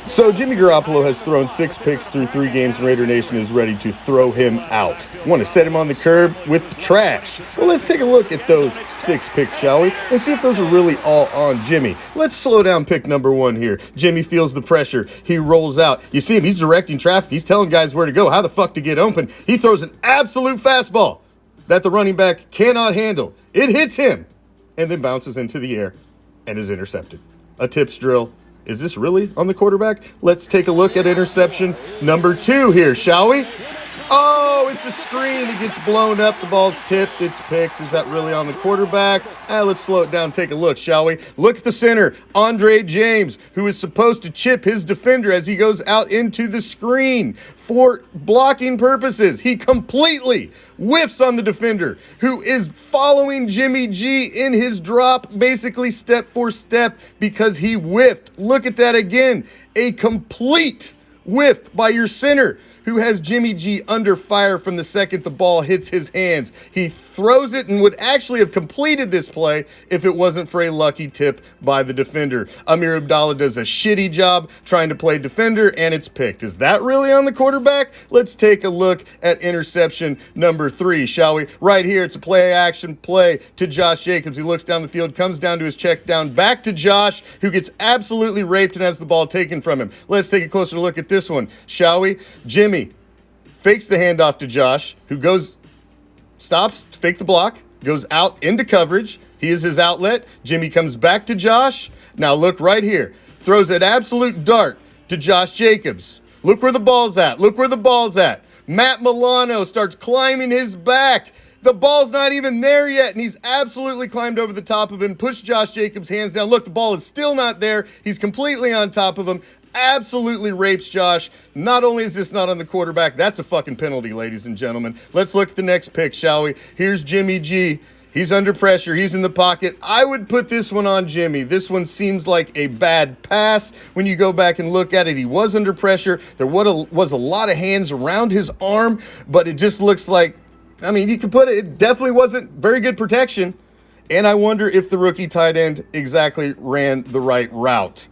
So Jimmy Garoppolo has thrown 6 picks through 3 games, and Raider Nation is ready to throw him out. Want to set him on the curb with the trash? Well, let's take a look at those 6 picks, shall we? And see if those are really all on Jimmy. Let's slow down pick number 1 here. Jimmy feels the pressure. He rolls out. You see him, he's directing traffic. He's telling guys where to go, how the fuck to get open. He throws an absolute fastball that the running back cannot handle. It hits him and then bounces into the air and is intercepted. A tips drill. Is this really on the quarterback? Let's take a look at interception number 2 here, shall we? Oh, it's a screen. It gets blown up. The ball's tipped. It's picked. Is that really on the quarterback? Let's slow it down. Take a look, shall we? Look at the center, Andre James, who is supposed to chip his defender as he goes out into the screen for blocking purposes. He completely whiffs on the defender, who is following Jimmy G in his drop, basically step for step, because he whiffed. Look at that again. A complete whiff by your center, who has Jimmy G under fire from the second the ball hits his hands. He throws it and would actually have completed this play if it wasn't for a lucky tip by the defender. Amir Abdallah does a shitty job trying to play defender, and it's picked. Is that really on the quarterback? Let's take a look at interception number 3, shall we? Right here, it's a play-action play to Josh Jacobs. He looks down the field, comes down to his check down, back to Josh, who gets absolutely raped and has the ball taken from him. Let's take a closer look at this one, shall we? Jimmy fakes the handoff to Josh, who stops to fake the block, goes out into coverage. He is his outlet. Jimmy comes back to Josh. Now look right here. Throws an absolute dart to Josh Jacobs. Look where the ball's at. Look where the ball's at. Matt Milano starts climbing his back. The ball's not even there yet, and he's absolutely climbed over the top of him, pushed Josh Jacobs' hands down. Look, the ball is still not there. He's completely on top of him. Absolutely rapes Josh. Not only is this not on the quarterback, that's a fucking penalty, ladies and gentlemen. Let's look at the next pick, shall we? Here's Jimmy G. He's under pressure. He's in the pocket. I would put this one on Jimmy. This one seems like a bad pass. When you go back and look at it, he was under pressure. There was a lot of hands around his arm, but it just looks like, I mean, you could put it definitely wasn't very good protection. And I wonder if the rookie tight end exactly ran the right route.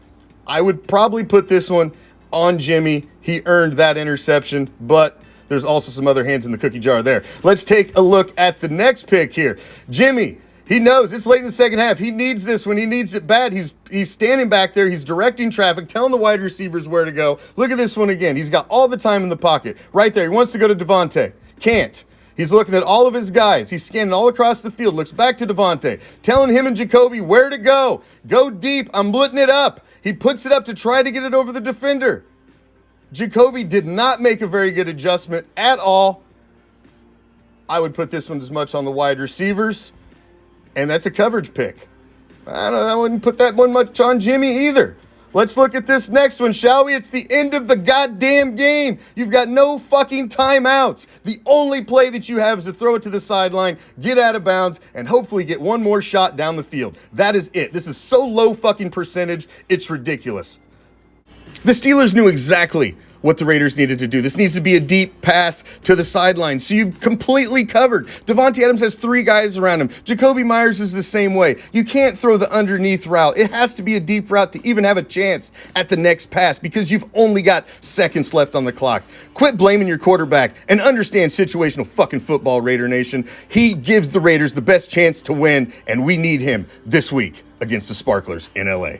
I would probably put this one on Jimmy. He earned that interception, but there's also some other hands in the cookie jar there. Let's take a look at the next pick here. Jimmy, he knows it's late in the second half. He needs this one. He needs it bad. He's standing back there. He's directing traffic, telling the wide receivers where to go. Look at this one again. He's got all the time in the pocket. Right there. He wants to go to Devontae. Can't. He's looking at all of his guys. He's scanning all across the field. Looks back to Devontae, telling him and Jacoby where to go. Go deep. I'm blitting it up. He puts it up to try to get it over the defender. Jacoby did not make a very good adjustment at all. I would put this one as much on the wide receivers, and that's a coverage pick. I wouldn't put that one much on Jimmy either. Let's look at this next one, shall we? It's the end of the goddamn game. You've got no fucking timeouts. The only play that you have is to throw it to the sideline, get out of bounds, and hopefully get one more shot down the field. That is it. This is so low fucking percentage, it's ridiculous. The Steelers knew exactly what the Raiders needed to do. This needs to be a deep pass to the sideline. So you've completely covered. Davante Adams has 3 guys around him. Jacoby Myers is the same way. You can't throw the underneath route. It has to be a deep route to even have a chance at the next pass because you've only got seconds left on the clock. Quit blaming your quarterback and understand situational fucking football, Raider Nation. He gives the Raiders the best chance to win, and we need him this week against the Sparklers in LA.